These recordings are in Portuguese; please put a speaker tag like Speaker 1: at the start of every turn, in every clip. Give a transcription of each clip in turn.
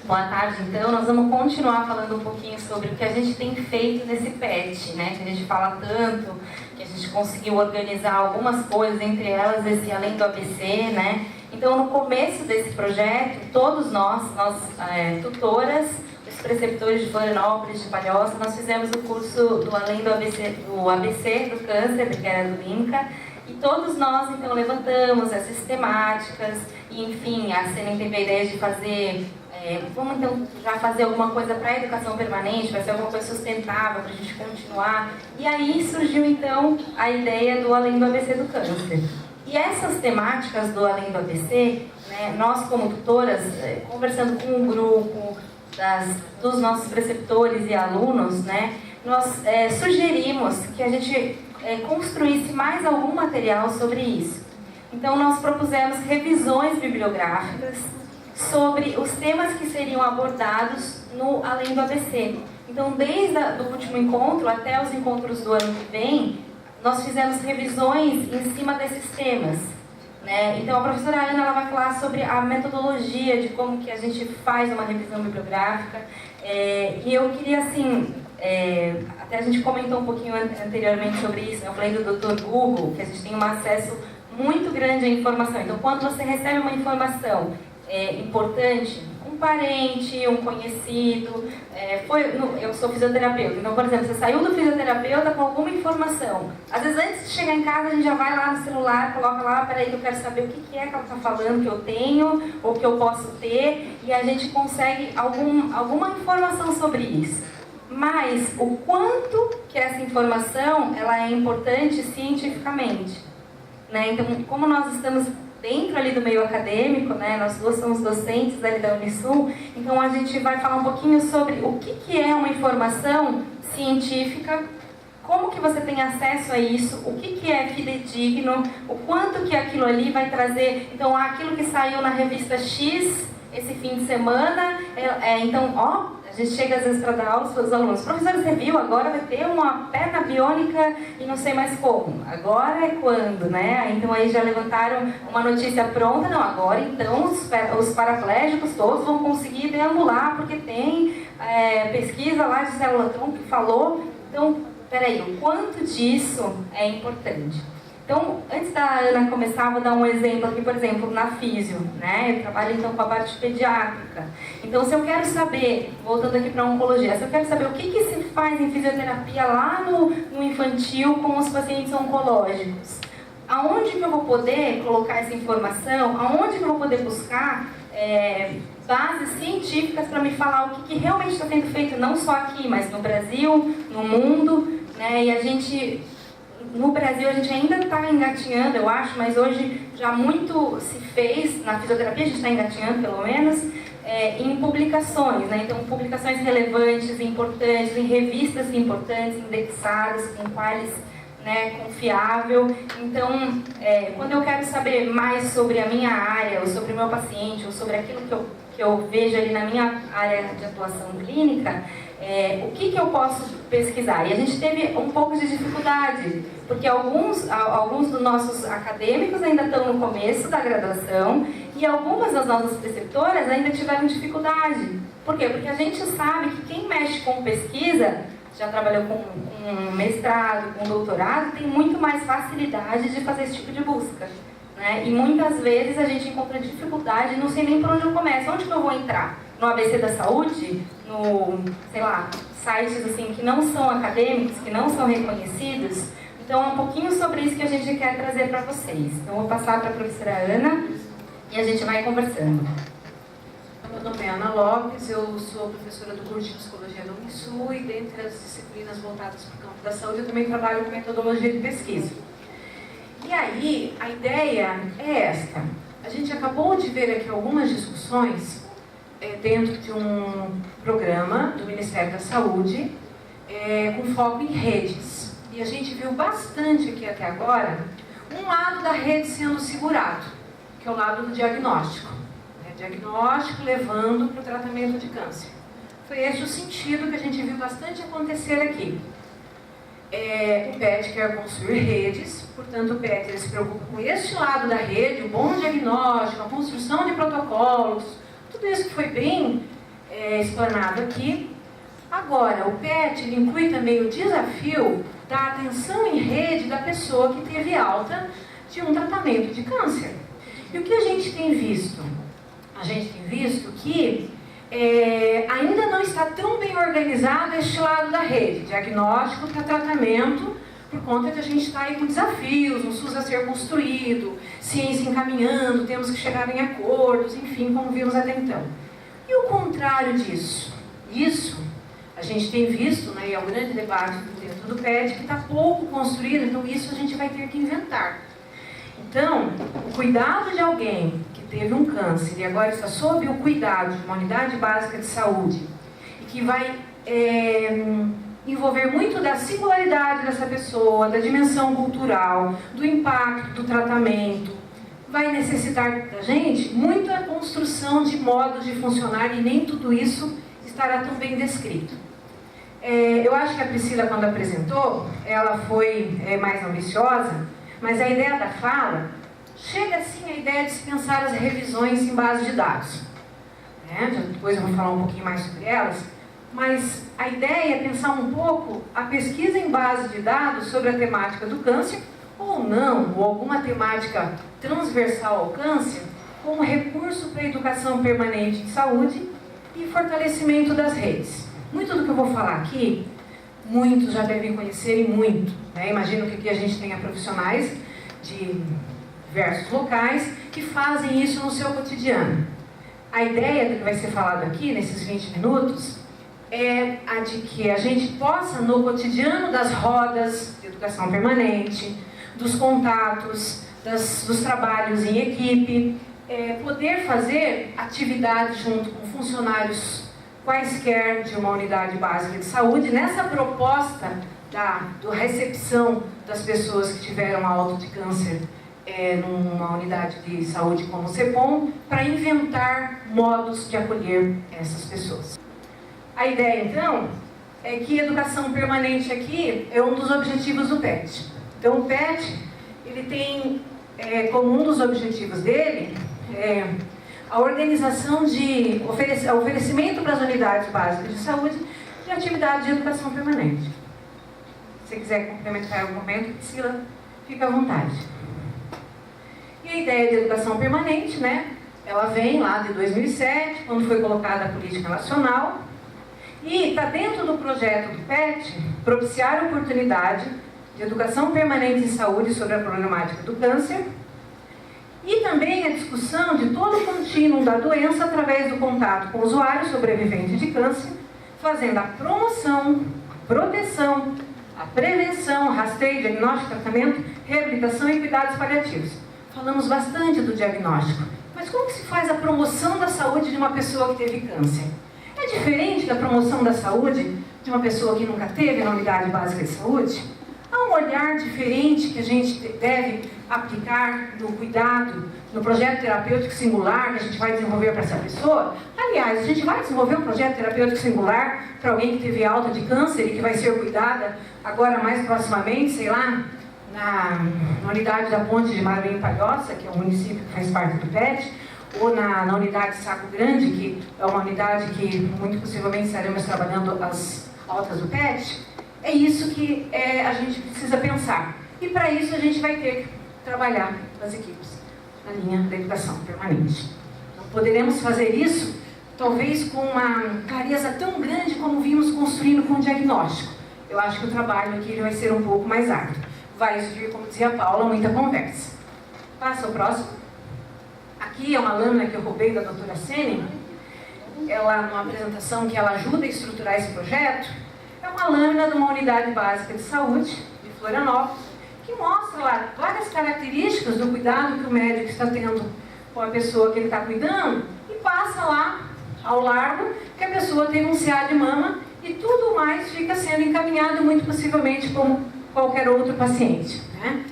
Speaker 1: Boa tarde, então. Nós vamos continuar falando um pouquinho sobre o que a gente tem feito nesse PET, né? Que a gente fala tanto, que a gente conseguiu organizar algumas coisas, entre elas esse Além do ABC, né? Então, no começo desse projeto, todos nós tutoras, os preceptores de Florianópolis, de Palhoça, nós fizemos o curso do Além do ABC, do Câncer, que era do INCA, e todos nós, então, levantamos essas temáticas, e, enfim, a CNM teve a ideia de fazer... vamos então já fazer alguma coisa para a educação permanente, vai ser alguma coisa sustentável para a gente continuar. E aí surgiu então a ideia do Além do ABC do Câncer. E essas temáticas do Além do ABC, né, nós como tutoras, conversando com o grupo, dos nossos preceptores e alunos, né, nós sugerimos que a gente construísse mais algum material sobre isso. Então nós propusemos revisões bibliográficas sobre os temas que seriam abordados no Além do ABC. Então, desde o último encontro até os encontros do ano que vem, nós fizemos revisões em cima desses temas, né? Então, a professora Ana ela vai falar sobre a metodologia de como que a gente faz uma revisão bibliográfica. E eu queria, assim, até a gente comentou um pouquinho anteriormente sobre isso, né? Eu falei do Dr. Google, que a gente tem um acesso muito grande à informação. Então, quando você recebe uma informação importante, um parente, um conhecido, eu sou fisioterapeuta, então, por exemplo, você saiu do fisioterapeuta com alguma informação, às vezes antes de chegar em casa a gente já vai lá no celular, coloca lá, peraí que eu quero saber o que é que ela está falando que eu tenho, ou que eu posso ter, e a gente consegue alguma informação sobre isso. Mas o quanto que essa informação ela é importante cientificamente, né? Então, como nós estamos dentro ali do meio acadêmico, né? Nós duas somos docentes ali da Unisul, então a gente vai falar um pouquinho sobre o que é uma informação científica, como que você tem acesso a isso, o que é fidedigno, o quanto que aquilo ali vai trazer, então aquilo que saiu na revista X esse fim de semana, então, a gente chega às vezes para dar aula para os alunos, professor, você viu, agora vai ter uma perna biônica e não sei mais como, agora é quando, né? Então aí já levantaram uma notícia pronta, não, agora então os paraplégicos todos vão conseguir deambular, porque tem pesquisa lá de célula-tronco que falou, então, peraí, o quanto disso é importante? Então, antes da Ana começar, vou dar um exemplo aqui, por exemplo, na físio, né? Eu trabalho então com a parte pediátrica. Então, se eu quero saber, voltando aqui para a oncologia, se eu quero saber o que se faz em fisioterapia lá no infantil com os pacientes oncológicos, aonde que eu vou poder colocar essa informação, aonde que eu vou poder buscar bases científicas para me falar o que realmente está sendo feito, não só aqui, mas no Brasil, no mundo, né? E a gente... No Brasil a gente ainda está engatinhando, eu acho, mas hoje já muito se fez, na fisioterapia a gente está engatinhando pelo menos, em publicações, né? Então publicações relevantes, importantes, em revistas importantes, indexadas, com quais, né, confiável. Então, quando eu quero saber mais sobre a minha área, ou sobre o meu paciente, ou sobre aquilo que eu vejo ali na minha área de atuação clínica, o que eu posso pesquisar? E a gente teve um pouco de dificuldade, porque alguns dos nossos acadêmicos ainda estão no começo da graduação e algumas das nossas preceptoras ainda tiveram dificuldade. Por quê? Porque a gente sabe que quem mexe com pesquisa, já trabalhou com mestrado, com doutorado, tem muito mais facilidade de fazer esse tipo de busca, né? E muitas vezes a gente encontra dificuldade, não sei nem por onde eu começo, onde que eu vou entrar? No ABC da Saúde, no, sei lá, sites assim, que não são acadêmicos, que não são reconhecidos. Então é um pouquinho sobre isso que a gente quer trazer para vocês. Então eu vou passar para a professora Ana e a gente vai conversando.
Speaker 2: Meu nome é Ana Lopes, eu sou professora do curso de Psicologia da Unisul e dentre as disciplinas voltadas para o campo da saúde eu também trabalho com metodologia de pesquisa. E aí, a ideia é esta. A gente acabou de ver aqui algumas discussões dentro de um programa do Ministério da Saúde com foco em redes. E a gente viu bastante aqui até agora um lado da rede sendo segurado, que é o lado do diagnóstico. Diagnóstico levando para o tratamento de câncer. Foi esse o sentido que a gente viu bastante acontecer aqui. O PET quer construir redes, portanto o PET ele se preocupa com esse lado da rede, o bom diagnóstico, a construção de protocolos, tudo isso que foi bem explanado aqui. Agora, o PET ele inclui também o desafio da atenção em rede da pessoa que teve alta de um tratamento de câncer. E o que a gente tem visto? A gente tem visto que ainda não está tão bem organizado este lado da rede, diagnóstico para tratamento, por conta de a gente estar aí com desafios, um SUS a ser construído, ciência encaminhando, temos que chegar em acordos, enfim, como vimos até então. E o contrário disso? Isso a gente tem visto, né, e é um grande debate dentro do PET, que está pouco construído, então isso a gente vai ter que inventar. Então, o cuidado de alguém que teve um câncer e agora está sob o cuidado de uma unidade básica de saúde e que vai envolver muito da singularidade dessa pessoa, da dimensão cultural, do impacto do tratamento, vai necessitar da gente muita construção de modos de funcionar e nem tudo isso estará tão bem descrito. Eu acho que a Priscila, quando apresentou, ela foi mais ambiciosa, mas a ideia da fala chega assim a ideia de se pensar as revisões em base de dados. Depois eu vou falar um pouquinho mais sobre elas, mas a ideia é pensar um pouco a pesquisa em base de dados sobre a temática do câncer, ou não, ou alguma temática transversal ao câncer, como recurso para a educação permanente em saúde e fortalecimento das redes. Muito do que eu vou falar aqui, muitos já devem conhecer e muito. Imagino que aqui a gente tenha profissionais de diversos locais que fazem isso no seu cotidiano. A ideia do que vai ser falado aqui, nesses 20 minutos, é a de que a gente possa, no cotidiano das rodas de educação permanente, dos contatos, dos trabalhos em equipe, poder fazer atividades junto com funcionários quaisquer de uma unidade básica de saúde, nessa proposta da recepção das pessoas que tiveram alta de câncer numa unidade de saúde como o CEPOM, para inventar modos de acolher essas pessoas. A ideia, então, é que a educação permanente aqui é um dos objetivos do PET. Então, o PET, ele tem como um dos objetivos dele a organização de oferecimento para as unidades básicas de saúde de atividade de educação permanente. Se você quiser complementar algum momento, Priscila, fica à vontade. E a ideia de educação permanente, ela vem lá de 2007, quando foi colocada a Política Nacional, e está dentro do projeto do PET propiciar a oportunidade de educação permanente em saúde sobre a problemática do câncer e também a discussão de todo o contínuo da doença através do contato com o usuário sobrevivente de câncer, fazendo a promoção, proteção, a prevenção, rastreio, diagnóstico, tratamento, reabilitação e cuidados paliativos. Falamos bastante do diagnóstico, mas como que se faz a promoção da saúde de uma pessoa que teve câncer? É diferente da promoção da saúde de uma pessoa que nunca teve na unidade básica de saúde? Há um olhar diferente que a gente deve aplicar no cuidado, no projeto terapêutico singular que a gente vai desenvolver para essa pessoa. Aliás, a gente vai desenvolver um projeto terapêutico singular para alguém que teve alta de câncer e que vai ser cuidada agora mais proximamente, sei lá, na unidade da Ponte de Maranhão Palhoça, que é um município que faz parte do PET, ou na unidade Saco Grande, que é uma unidade que muito possivelmente estaremos trabalhando as altas do PET. É isso que a gente precisa pensar. E para isso a gente vai ter que trabalhar com as equipes na linha da educação permanente. Não poderemos fazer isso, talvez com uma clareza tão grande como vimos construindo com o diagnóstico. Eu acho que o trabalho aqui vai ser um pouco mais árduo. Vai exigir, como dizia a Paula, muita conversa. Passa o próximo. Aqui é uma lâmina que eu roubei da doutora Sene. Ela, numa apresentação que ela ajuda a estruturar esse projeto, é uma lâmina de uma unidade básica de saúde de Florianópolis, que mostra lá várias características do cuidado que o médico está tendo com a pessoa que ele está cuidando, e passa lá ao largo que a pessoa tem um CA de mama e tudo mais fica sendo encaminhado muito possivelmente como qualquer outro paciente.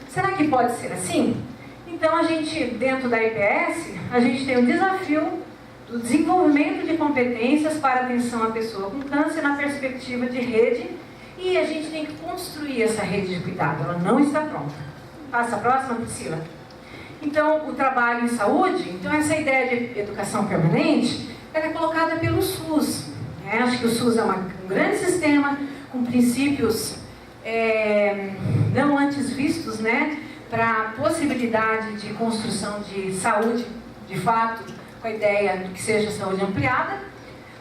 Speaker 2: Será que pode ser assim? Então a gente, dentro da IPS, a gente tem o desafio do desenvolvimento de competências para atenção à pessoa com câncer na perspectiva de rede, e a gente tem que construir essa rede de cuidado, ela não está pronta. Passa a próxima, Priscila. Então, o trabalho em saúde, então essa ideia de educação permanente ela é colocada pelo SUS. Né? Acho que o SUS é um grande sistema, com princípios não antes vistos, né? Para a possibilidade de construção de saúde, de fato, com a ideia de que seja saúde ampliada.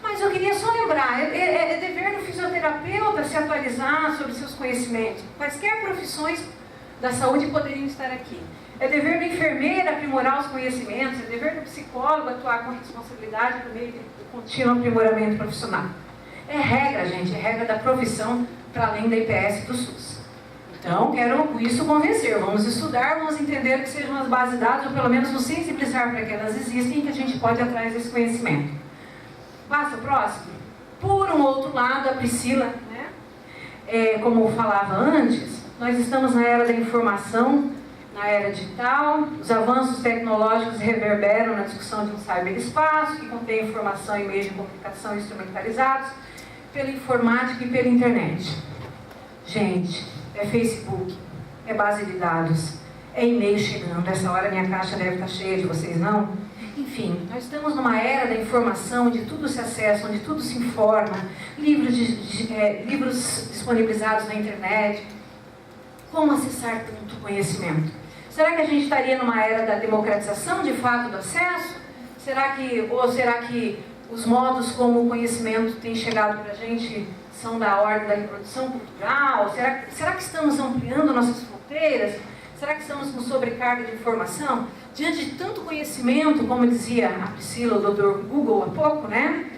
Speaker 2: Mas eu queria só lembrar, é dever do fisioterapeuta se atualizar sobre seus conhecimentos. Quaisquer profissões da saúde poderiam estar aqui. É dever do enfermeiro aprimorar os conhecimentos, é dever do psicólogo atuar com responsabilidade por meio do contínuo aprimoramento profissional. É regra, gente, é regra da profissão para além da IPS e do SUS. Então, quero com isso convencer. Vamos estudar, vamos entender que sejam as bases de dados, ou pelo menos nos sensibilizar para que elas existem e que a gente pode ir atrás desse conhecimento. Passa o próximo. Por um outro lado, a Priscila, né? Como eu falava antes, nós estamos na era da informação, na era digital. Os avanços tecnológicos reverberam na discussão de um cyberespaço, que contém informação e meios de comunicação instrumentalizados pela informática e pela internet. Gente, é Facebook, é base de dados, é e-mail chegando. Essa hora minha caixa deve estar cheia de vocês, não? Enfim, nós estamos numa era da informação, onde tudo se acessa, onde tudo se informa, livros disponibilizados na internet. Como acessar tanto conhecimento? Será que a gente estaria numa era da democratização, de fato, do acesso? Será que os modos como o conhecimento tem chegado para a gente são da ordem da reprodução cultural? Será que estamos ampliando nossas fronteiras? Será que estamos com sobrecarga de informação? Diante de tanto conhecimento, como dizia a Priscila, o Dr. Google há pouco, né?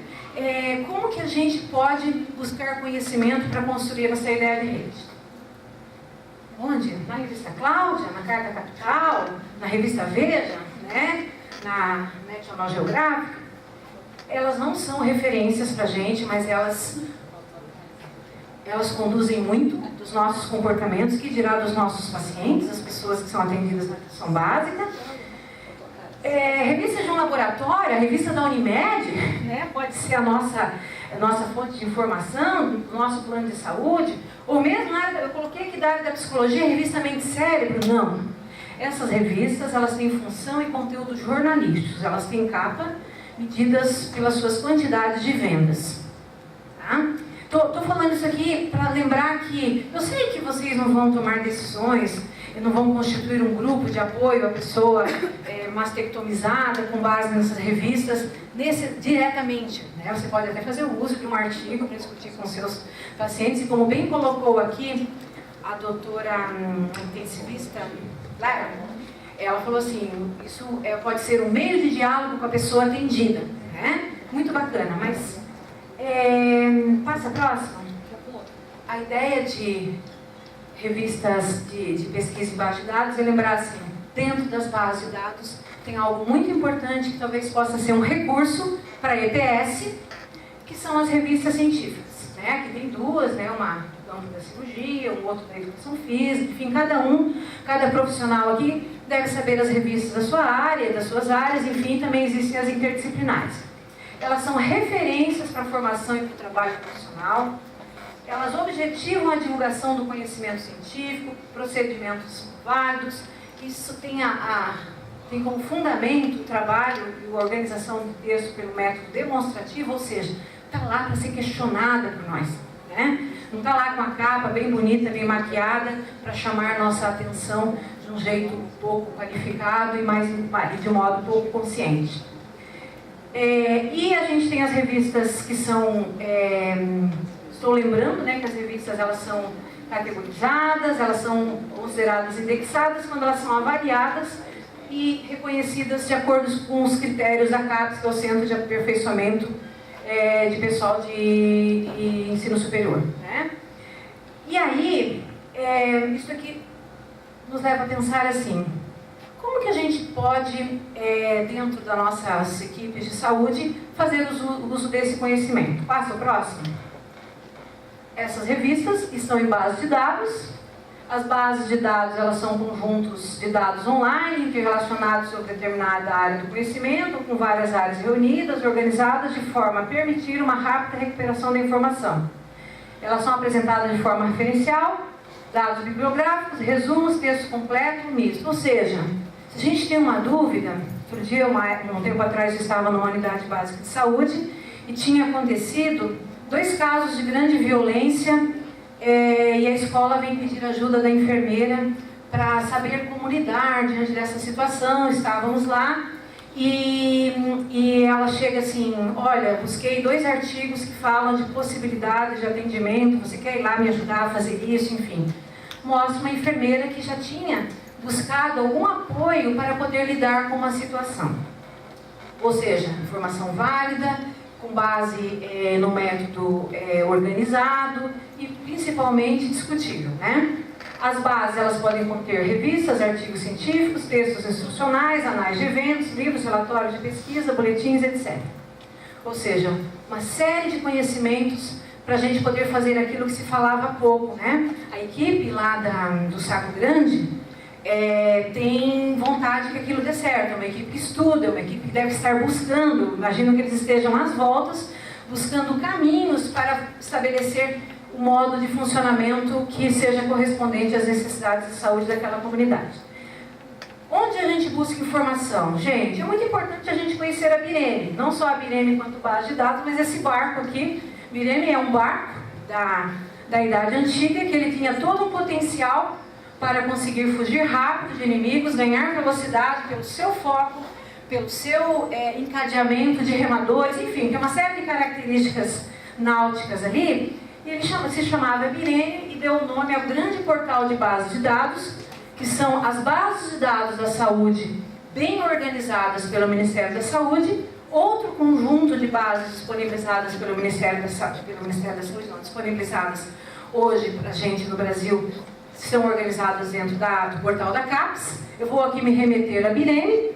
Speaker 2: Como que a gente pode buscar conhecimento para construir essa ideia de rede? Onde? Na revista Cláudia, na Carta Capital, na revista Veja, né? Na National Geographic. Elas não são referências para a gente, mas elas conduzem muito dos nossos comportamentos, que dirá dos nossos pacientes, as pessoas que são atendidas na atenção básica. Revista de um laboratório, a revista da Unimed, né, pode ser a nossa fonte de informação, do nosso plano de saúde, ou mesmo, eu coloquei aqui da área da psicologia, a revista Mente e Cérebro. Não. Essas revistas, elas têm função e conteúdo jornalísticos, elas têm capa, medidas pelas suas quantidades de vendas. Tá? Estou falando isso aqui para lembrar que eu sei que vocês não vão tomar decisões e não vão constituir um grupo de apoio à pessoa mastectomizada com base nessas revistas diretamente. Né? Você pode até fazer o uso de um artigo para discutir com seus pacientes e, como bem colocou aqui a doutora intensivista Lara, ela falou assim, isso pode ser um meio de diálogo com a pessoa atendida. Né? Muito bacana, mas passa a próxima. A ideia de revistas de pesquisa em base de dados é lembrar assim, dentro das bases de dados tem algo muito importante que talvez possa ser um recurso para a EPS, que são as revistas científicas. Né? Aqui tem duas, né? Uma do campo da cirurgia, um outro da educação física, enfim, cada profissional aqui deve saber as revistas da sua área, das suas áreas, enfim, também existem as interdisciplinares. Elas são referências para a formação e para o trabalho profissional. Elas objetivam a divulgação do conhecimento científico, procedimentos válidos. Isso tem como fundamento o trabalho e a organização do texto pelo método demonstrativo, ou seja, está lá para ser questionada por nós. Né? Não está lá com a capa bem bonita, bem maquiada, para chamar nossa atenção de um jeito pouco qualificado e de um modo pouco consciente. E a gente tem as revistas que são... estou lembrando, né, que as revistas elas são categorizadas, elas são consideradas indexadas quando elas são avaliadas e reconhecidas de acordo com os critérios da CAPES, que é o Centro de Aperfeiçoamento de Pessoal de Ensino Superior. Né? E aí, isso aqui nos leva a pensar assim, como que a gente pode, dentro das nossas equipes de saúde, fazer uso desse conhecimento? Passa o próximo. Essas revistas estão em bases de dados. As bases de dados elas são conjuntos de dados online, interrelacionados sobre determinada área do conhecimento, com várias áreas reunidas, organizadas de forma a permitir uma rápida recuperação da informação. Elas são apresentadas de forma referencial, dados bibliográficos, resumos, texto completo, misto. Ou seja, se a gente tem uma dúvida outro dia, um tempo atrás, eu estava numa unidade básica de saúde e tinha acontecido 2 casos de grande violência e a escola vem pedir ajuda da enfermeira para saber como lidar diante dessa situação. Estávamos lá e ela chega assim: olha, busquei 2 artigos que falam de possibilidades de atendimento, você quer ir lá me ajudar a fazer isso, enfim. Mostra uma enfermeira que já tinha buscado algum apoio para poder lidar com uma situação. Ou seja, informação válida, com base no método organizado e principalmente discutível, né? As bases, elas podem conter revistas, artigos científicos, textos instrucionais, análises de eventos, livros, relatórios de pesquisa, boletins, etc. Ou seja, uma série de conhecimentos para a gente poder fazer aquilo que se falava há pouco, né? A equipe lá do Saco Grande tem vontade que aquilo dê certo, é uma equipe que estuda, é uma equipe que deve estar buscando, imagino que eles estejam às voltas, buscando caminhos para estabelecer um modo de funcionamento que seja correspondente às necessidades de saúde daquela comunidade. Onde a gente busca informação? Gente, é muito importante a gente conhecer a Bireme, não só a Bireme quanto base de dados, mas esse barco aqui. Bireme é um barco da Idade Antiga, que ele tinha todo um potencial para conseguir fugir rápido de inimigos, ganhar velocidade pelo seu foco, pelo seu encadeamento de remadores, enfim, tem uma série de características náuticas ali. E ele se chamava Bireme e deu o nome ao grande portal de bases de dados, que são as bases de dados da saúde bem organizadas pelo Ministério da Saúde, outro conjunto de bases disponibilizadas pelo Ministério da Saúde, disponibilizadas hoje para a gente no Brasil, são organizadas dentro do portal da CAPES. Eu vou aqui me remeter a Bireme,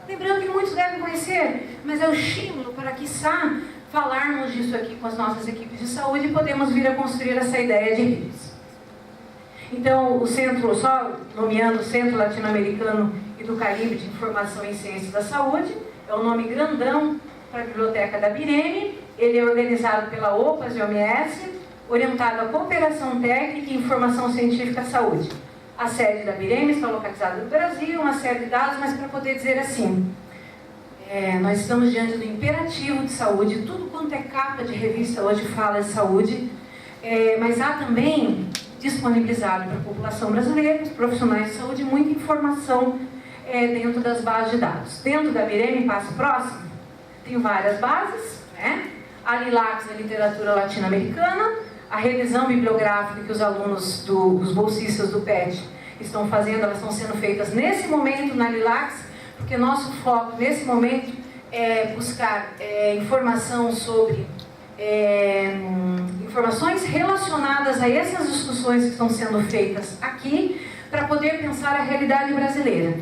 Speaker 2: lembrando que muitos devem conhecer, mas é o estímulo para, quiçá, falarmos disso aqui com as nossas equipes de saúde e podemos vir a construir essa ideia de redes. Então, o Centro, só nomeando o Centro Latino-Americano e do Caribe de Informação em Ciências da Saúde, é um nome grandão para a Biblioteca da Bireme. Ele é organizado pela OPAS e OMS, orientado à cooperação técnica e informação científica à saúde. A sede da Bireme está localizada no Brasil, uma série de dados, mas para poder dizer assim, nós estamos diante do imperativo de saúde, tudo quanto é capa de revista hoje fala de saúde, mas há também disponibilizado para a população brasileira, os profissionais de saúde, muita informação dentro das bases de dados. Dentro da Bireme, passo próximo, tem várias bases, né? A LILACS, a literatura latino-americana, a revisão bibliográfica que os alunos os bolsistas do PET estão fazendo, elas estão sendo feitas nesse momento na LILACS, porque nosso foco nesse momento é buscar informação sobre informações relacionadas a essas discussões que estão sendo feitas aqui, para poder pensar a realidade brasileira,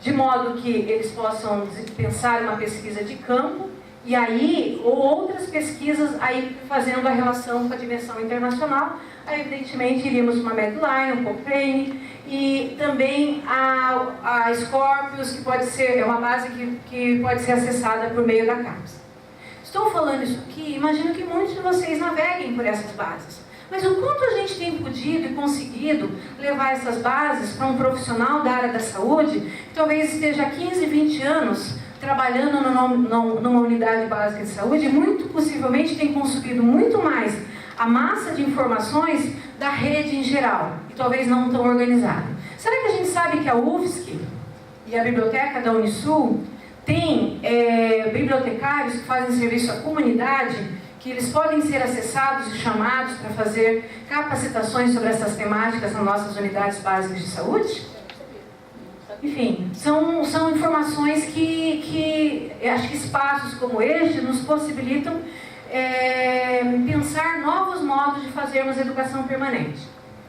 Speaker 2: de modo que eles possam pensar uma pesquisa de campo e aí, ou outras pesquisas aí fazendo a relação com a dimensão internacional. Aí, evidentemente, iríamos uma Medline, um Cochrane e também a Scorpius, que pode ser uma base que pode ser acessada por meio da CAPES. Estou falando isso aqui, imagino que muitos de vocês naveguem por essas bases. Mas o quanto a gente tem podido e conseguido levar essas bases para um profissional da área da saúde, que talvez esteja há 15, 20 anos trabalhando numa unidade básica de saúde, muito possivelmente tem consumido muito mais a massa de informações da rede em geral, e talvez não tão organizada. Será que a gente sabe que a UFSC e a biblioteca da Unisul tem bibliotecários que fazem serviço à comunidade, que eles podem ser acessados e chamados para fazer capacitações sobre essas temáticas nas nossas unidades básicas de saúde? Enfim, são informações que acho que espaços como este nos possibilitam pensar novos modos de fazermos educação permanente.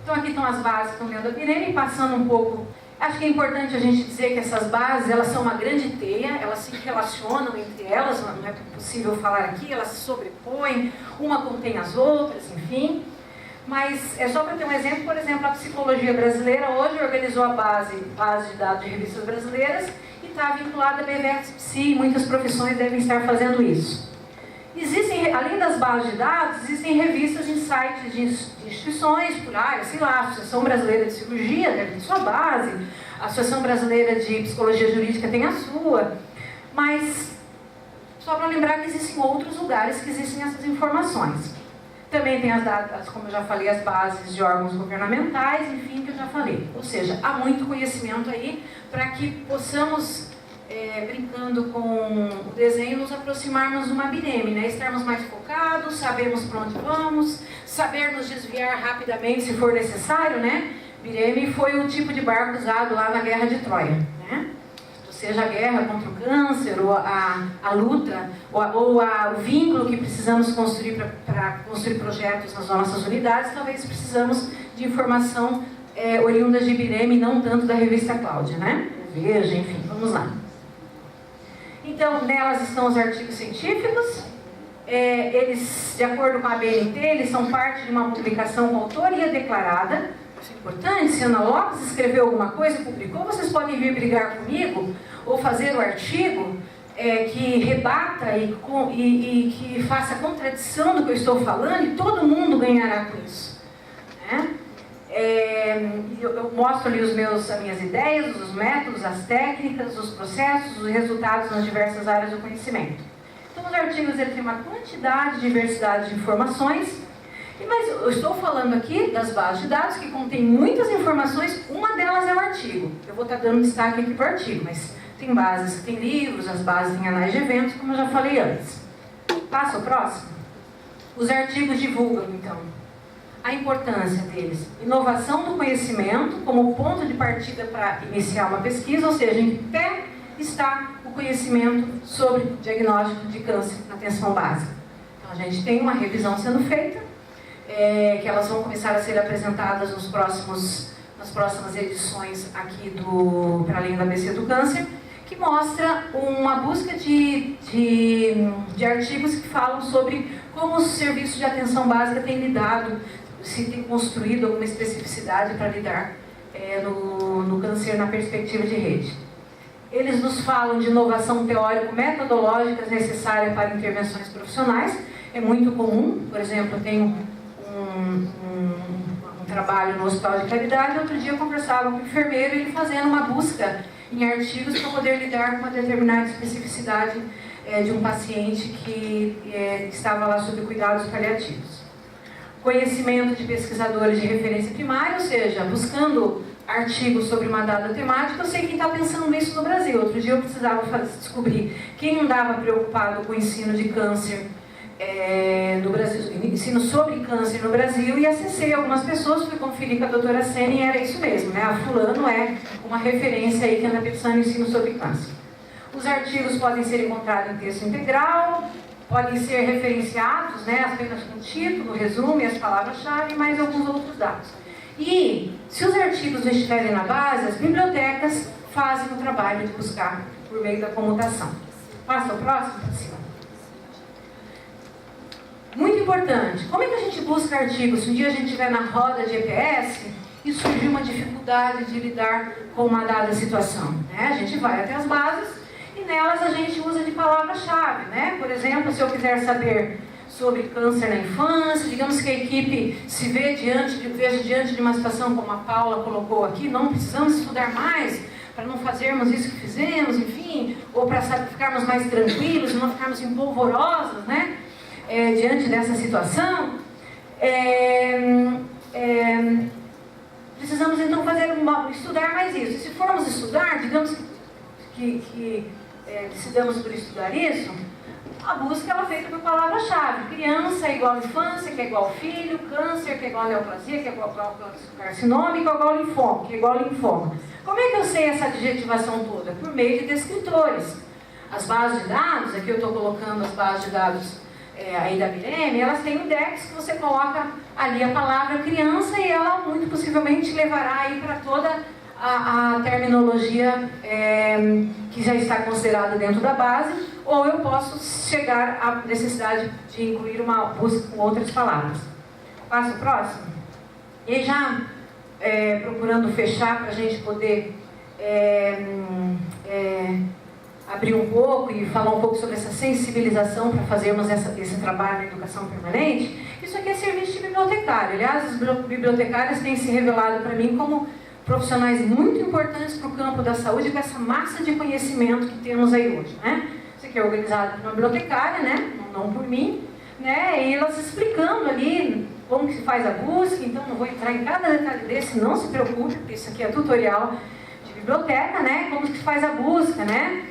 Speaker 2: Então aqui estão as bases que estão dentro da Bireme, passando um pouco. Acho que é importante a gente dizer que essas bases, elas são uma grande teia, elas se relacionam entre elas, não é possível falar aqui, elas se sobrepõem, uma contém as outras, enfim. Mas é só para ter um exemplo, por exemplo, a Psicologia Brasileira hoje organizou a base de dados de revistas brasileiras e está vinculada à BVEX-Psi, muitas profissões devem estar fazendo isso. Existem, além das bases de dados, existem revistas em sites de instituições por área, sei lá, a Associação Brasileira de Cirurgia deve ter sua base, a Associação Brasileira de Psicologia Jurídica tem a sua, mas só para lembrar que existem outros lugares que existem essas informações. Também tem as datas, como eu já falei, as bases de órgãos governamentais, enfim, que eu já falei. Ou seja, há muito conhecimento aí para que possamos, brincando com o desenho, nos aproximarmos de uma BIREME, né? Estarmos mais focados, sabermos para onde vamos, sabermos desviar rapidamente se for necessário, né? BIREME foi o tipo de barco usado lá na Guerra de Troia, né? Seja a guerra contra o câncer, ou a luta, ou o vínculo que precisamos construir para construir projetos nas nossas unidades, talvez precisamos de informação oriunda de BIREME, não tanto da revista Cláudia, né? Veja, enfim, vamos lá. Então, nelas estão os artigos científicos, eles, de acordo com a ABNT, eles são parte de uma publicação com autoria declarada. Isso é importante, se a Ana Lopes escreveu alguma coisa e publicou, vocês podem vir brigar comigo, ou fazer o artigo que rebata e que faça contradição do que eu estou falando, e todo mundo ganhará com isso, né? Eu mostro ali as minhas ideias, os métodos, as técnicas, os processos, os resultados nas diversas áreas do conhecimento. Então, os artigos têm uma quantidade, diversidade de informações, mas eu estou falando aqui das bases de dados que contêm muitas informações, uma delas é o artigo. Eu vou estar dando destaque aqui para o artigo, mas tem bases que tem livros, as bases têm anais de eventos, como eu já falei antes. Passa o próximo. Os artigos divulgam, então, a importância deles. Inovação do conhecimento como ponto de partida para iniciar uma pesquisa, ou seja, em que pé está o conhecimento sobre diagnóstico de câncer na atenção básica. Então, a gente tem uma revisão sendo feita, que elas vão começar a ser apresentadas nas próximas edições aqui do Para Além da ABC do Câncer, que mostra uma busca de artigos que falam sobre como os serviços de atenção básica têm lidado, se tem construído alguma especificidade para lidar no câncer na perspectiva de rede. Eles nos falam de inovação teórico-metodológicas necessárias para intervenções profissionais. É muito comum, por exemplo, eu tenho um trabalho no Hospital de Caridade. Outro dia eu conversava com o enfermeiro, ele fazendo uma busca em artigos para poder lidar com uma determinada especificidade de um paciente que estava lá sob cuidados paliativos. Conhecimento de pesquisadores de referência primária, ou seja, buscando artigos sobre uma dada temática. Eu sei quem está pensando nisso no Brasil. Outro dia eu precisava descobrir quem andava preocupado com o ensino de câncer no Brasil, ensino sobre câncer no Brasil, e acessei algumas pessoas, fui conferir com a doutora Sene e era isso mesmo, né? A fulano é uma referência aí que anda pensando em ensino sobre câncer. Os artigos podem ser encontrados em texto integral, podem ser referenciados, né, apenas com o título, resumo e as palavras-chave, mais alguns outros dados. E, se os artigos não estiverem na base, as bibliotecas fazem o trabalho de buscar por meio da comutação. Passa o próximo, Priscila. Muito importante, como é que a gente busca artigos? Se um dia a gente estiver na roda de EPS e surgir uma dificuldade de lidar com uma dada situação, né? A gente vai até as bases e nelas a gente usa de palavra-chave, né? Por exemplo, se eu quiser saber sobre câncer na infância, digamos que a equipe se veja diante de uma situação como a Paula colocou aqui, não precisamos estudar mais para não fazermos isso que fizemos, enfim, ou para ficarmos mais tranquilos, não ficarmos empolvorosos, né? Diante dessa situação, precisamos então estudar mais isso. E se formos estudar, digamos que decidamos por estudar isso, a busca ela é feita por palavra-chave. Criança é igual infância, que é igual filho, câncer, que é igual neoplasia, que é igual carcinoma, que é igual linfoma, que é igual linfoma. Como é que eu sei essa adjetivação toda? Por meio de descritores. As bases de dados, aqui eu estou colocando as bases de dados aí da BIREME, elas têm um index que você coloca ali a palavra criança e ela muito possivelmente levará aí para toda a terminologia que já está considerada dentro da base, ou eu posso chegar à necessidade de incluir uma busca com outras palavras. Passo o próximo. E já procurando fechar para a gente poder abrir um pouco e falar um pouco sobre essa sensibilização para fazermos esse trabalho na educação permanente. Isso aqui é serviço de bibliotecário. Aliás, os bibliotecários têm se revelado para mim como profissionais muito importantes para o campo da saúde, com essa massa de conhecimento que temos aí hoje, né? Isso aqui é organizado por uma bibliotecária, né? Não por mim, né? E elas explicando ali como que se faz a busca, então não vou entrar em cada detalhe desse, não se preocupe, porque isso aqui é tutorial de biblioteca, né? Como que se faz a busca, né?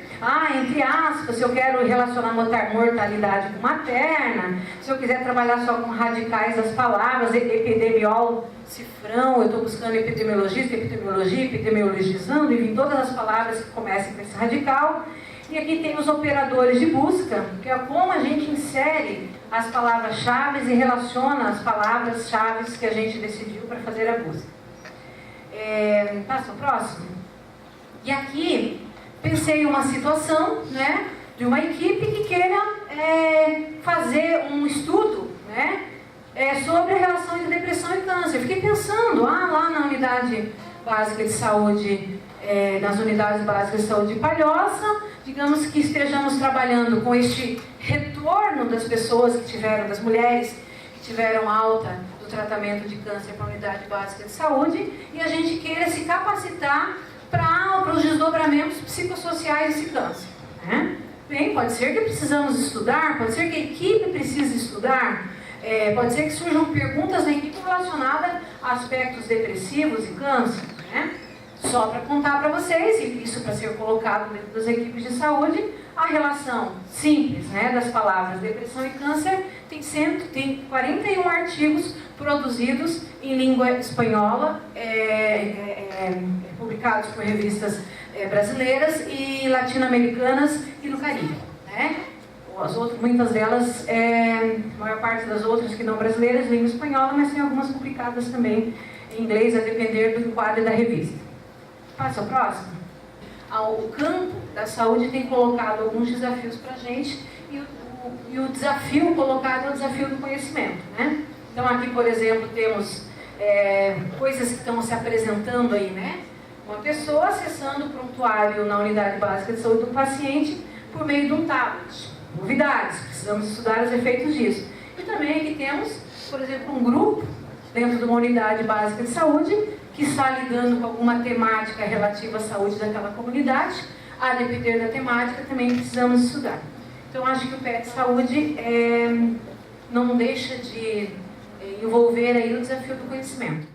Speaker 2: Entre aspas, se eu quero relacionar mortalidade com materna, se eu quiser trabalhar só com radicais das palavras, epidemiol, cifrão, eu estou buscando epidemiologista, epidemiologia, epidemiologizando, enfim, todas as palavras que comecem com esse radical. E aqui tem os operadores de busca, que é como a gente insere as palavras-chave e relaciona as palavras-chave que a gente decidiu para fazer a busca. Passa o próximo. E aqui pensei em uma situação, né, de uma equipe que queira fazer um estudo, né, sobre a relação entre depressão e câncer. Fiquei pensando, lá na unidade básica de saúde, nas unidades básicas de saúde de Palhoça, digamos que estejamos trabalhando com este retorno das pessoas que tiveram, das mulheres que tiveram alta do tratamento de câncer para a unidade básica de saúde, e a gente queira se capacitar para os desdobramentos psicossociais desse câncer, né? Bem, pode ser que precisamos estudar, pode ser que a equipe precise estudar, pode ser que surjam perguntas na equipe relacionadas a aspectos depressivos e câncer, né? Só para contar para vocês, e isso para ser colocado dentro das equipes de saúde, a relação simples, né, das palavras depressão e câncer tem 41 artigos produzidos em língua espanhola, publicados por revistas brasileiras e latino-americanas e no Caribe, né? As outras, muitas delas, a maior parte das outras que não brasileiras, língua espanhola, mas tem algumas publicadas também em inglês, a depender do enquadro da revista. Passa o próximo. O campo da saúde tem colocado alguns desafios para a gente, e o desafio colocado é o desafio do conhecimento, né? Então aqui, por exemplo, temos coisas que estão se apresentando aí, né? Uma pessoa acessando o prontuário na unidade básica de saúde do paciente por meio de um tablet. Novidades, precisamos estudar os efeitos disso. E também aqui temos, por exemplo, um grupo dentro de uma unidade básica de saúde que está lidando com alguma temática relativa à saúde daquela comunidade. A depender da temática, também precisamos estudar. Então, acho que o PET Saúde não deixa de envolver aí o desafio do conhecimento.